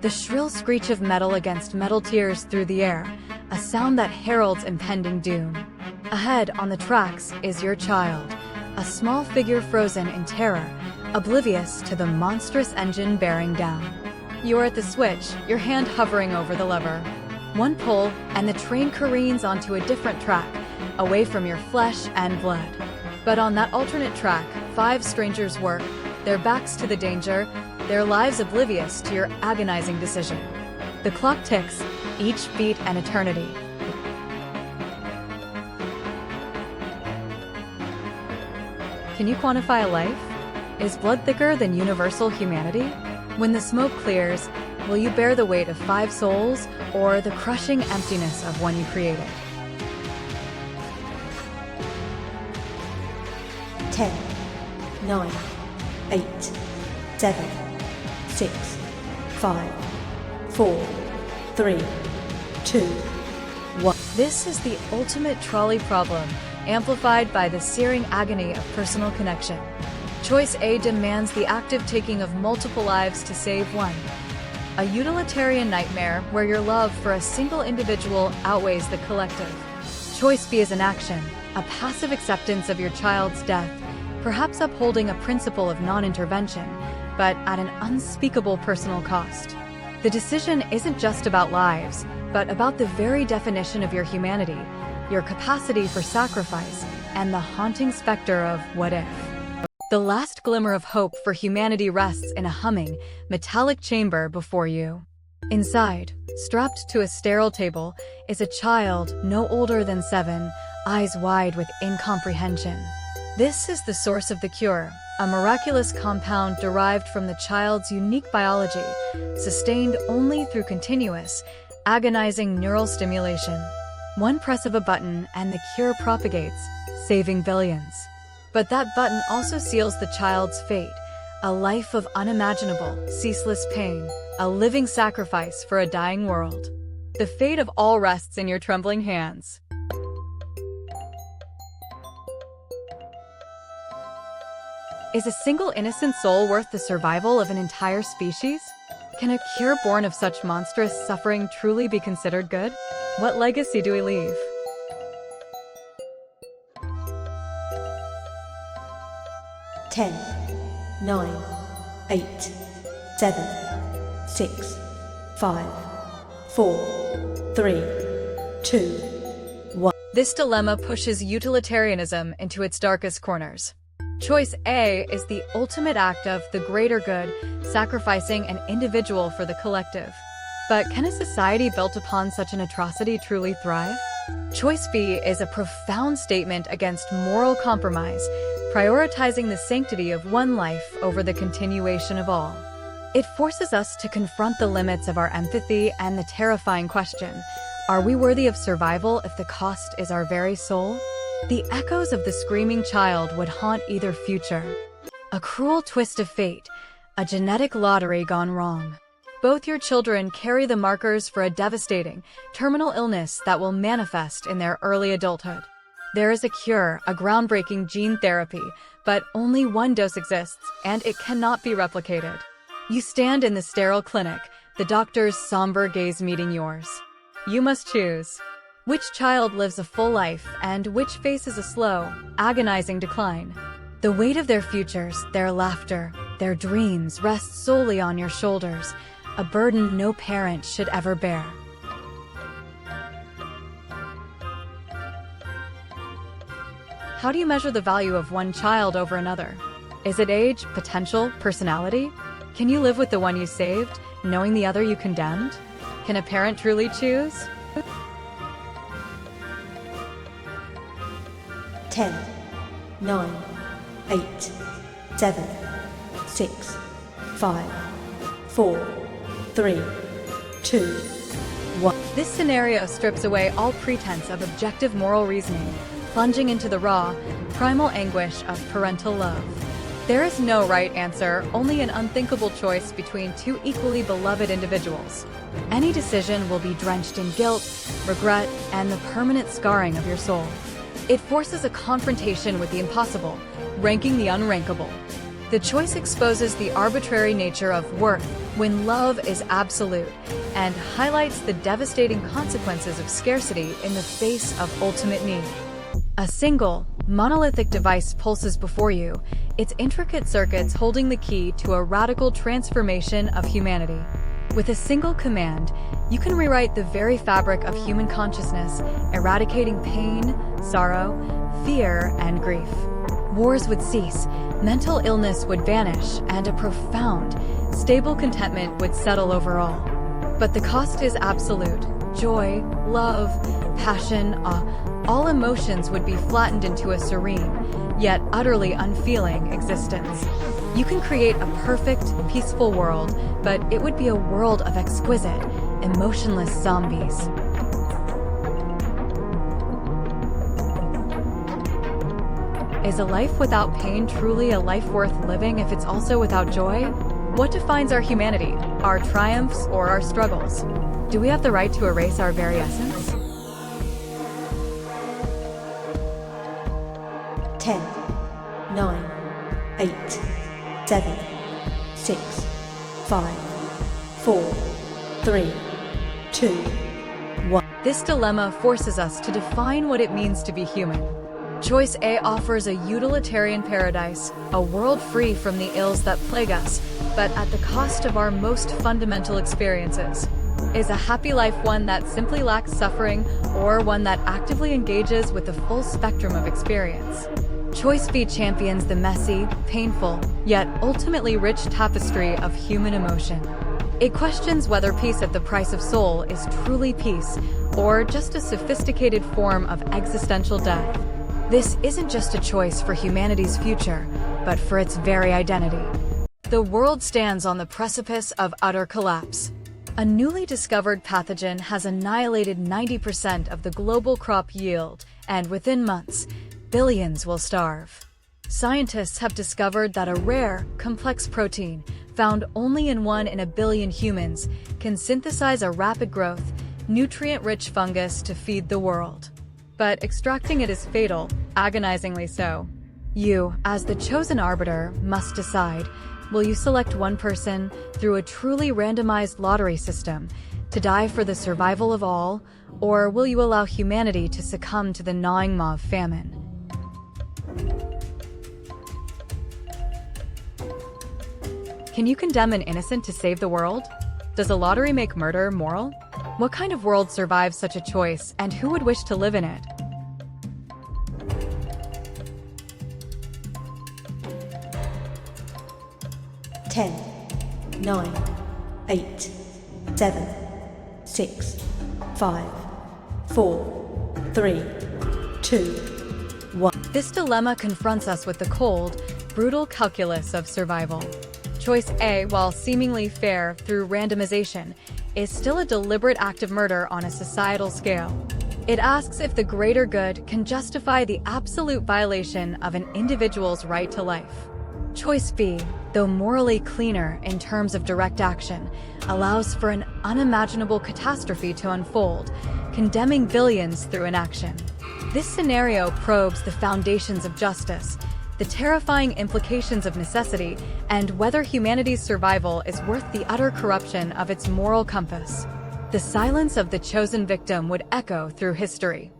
The shrill screech of metal against metal tears through the air, a sound that heralds impending doom. Ahead on the tracks is your child, a small figure frozen in terror, oblivious to the monstrous engine bearing down. You're at the switch, your hand hovering over the lever. One pull, and the train careens onto a different track, away from your flesh and blood. But on that alternate track, 5 strangers work, their backs to the danger, their lives oblivious to your agonizing decision. The clock ticks, each beat an eternity. Can you quantify a life? Is blood thicker than universal humanity? When the smoke clears, will you bear the weight of 5 souls or the crushing emptiness of one you created? 10, 9, 8, 7, 6, 5, 4, 3, 2, 1. This is the ultimate trolley problem, amplified by the searing agony of personal connection. Choice A demands the active taking of multiple lives to save one. A utilitarian nightmare where your love for a single individual outweighs the collective. Choice B is an action, a passive acceptance of your child's death, perhaps upholding a principle of non-intervention, but at an unspeakable personal cost. The decision isn't just about lives, but about the very definition of your humanity, your capacity for sacrifice, and the haunting specter of what if. The last glimmer of hope for humanity rests in a humming, metallic chamber before you. Inside, strapped to a sterile table, is a child no older than 7, eyes wide with incomprehension. This is the source of the cure, a miraculous compound derived from the child's unique biology, sustained only through continuous, agonizing neural stimulation. One press of a button and the cure propagates, saving billions. But that button also seals the child's fate, a life of unimaginable, ceaseless pain, a living sacrifice for a dying world. The fate of all rests in your trembling hands. Is a single innocent soul worth the survival of an entire species? Can a cure born of such monstrous suffering truly be considered good? What legacy do we leave? Ten, 9, 8, 7, 6, 5, 4, 3, 2, 1. This dilemma pushes utilitarianism into its darkest corners. Choice A is the ultimate act of the greater good, sacrificing an individual for the collective. But can a society built upon such an atrocity truly thrive? Choice B is a profound statement against moral compromise, prioritizing the sanctity of one life over the continuation of all. It forces us to confront the limits of our empathy and the terrifying question, are we worthy of survival if the cost is our very soul? The echoes of the screaming child would haunt either future. A cruel twist of fate, a genetic lottery gone wrong. Both your children carry the markers for a devastating, terminal illness that will manifest in their early adulthood. There is a cure, a groundbreaking gene therapy, but only one dose exists, and it cannot be replicated. You stand in the sterile clinic, the doctor's somber gaze meeting yours. You must choose. Which child lives a full life and which faces a slow, agonizing decline? The weight of their futures, their laughter, their dreams rests solely on your shoulders, a burden no parent should ever bear. How do you measure the value of one child over another? Is it age, potential, personality? Can you live with the one you saved, knowing the other you condemned? Can a parent truly choose? 10, 9, 8, 7, 6, 5, 4, 3, 2, 1. This scenario strips away all pretense of objective moral reasoning, plunging into the raw, primal anguish of parental love. There is no right answer, only an unthinkable choice between two equally beloved individuals. Any decision will be drenched in guilt, regret, and the permanent scarring of your soul. It forces a confrontation with the impossible, ranking the unrankable. The choice exposes the arbitrary nature of worth when love is absolute and highlights the devastating consequences of scarcity in the face of ultimate need. A single, monolithic device pulses before you, its intricate circuits holding the key to a radical transformation of humanity. With a single command, you can rewrite the very fabric of human consciousness, eradicating pain, sorrow, fear, and grief. Wars would cease, mental illness would vanish, and a profound, stable contentment would settle over all. But the cost is absolute. Joy, love, passion, all emotions would be flattened into a serene, yet utterly unfeeling existence. You can create a perfect, peaceful world, but it would be a world of exquisite, emotionless zombies. Is a life without pain truly a life worth living if it's also without joy? What defines our humanity, our triumphs or our struggles? Do we have the right to erase our very essence? 10, 9, 8, 7, 6, 5, 4, 3, 2, 1. This dilemma forces us to define what it means to be human. Choice A offers a utilitarian paradise, a world free from the ills that plague us, but at the cost of our most fundamental experiences. Is a happy life one that simply lacks suffering, or one that actively engages with the full spectrum of experience? Choice B champions the messy, painful, yet ultimately rich tapestry of human emotion. It questions whether peace at the price of soul is truly peace, or just a sophisticated form of existential death. This isn't just a choice for humanity's future, but for its very identity. The world stands on the precipice of utter collapse. A newly discovered pathogen has annihilated 90% of the global crop yield, and within months, billions will starve. Scientists have discovered that a rare, complex protein, found only in 1 in a billion humans, can synthesize a rapid-growth, nutrient-rich fungus to feed the world. But extracting it is fatal, agonizingly so. You, as the chosen arbiter, must decide, will you select one person, through a truly randomized lottery system, to die for the survival of all, or will you allow humanity to succumb to the gnawing maw of famine? Can you condemn an innocent to save the world? Does a lottery make murder moral? What kind of world survives such a choice, and who would wish to live in it? Ten, 9, 8, 7, 6, 5, 4, 3, 2, 1. This dilemma confronts us with the cold, brutal calculus of survival. Choice A, while seemingly fair through randomization, is still a deliberate act of murder on a societal scale. It asks if the greater good can justify the absolute violation of an individual's right to life. Choice B, though morally cleaner in terms of direct action, allows for an unimaginable catastrophe to unfold, condemning billions through inaction. This scenario probes the foundations of justice, the terrifying implications of necessity, and whether humanity's survival is worth the utter corruption of its moral compass. The silence of the chosen victim would echo through history.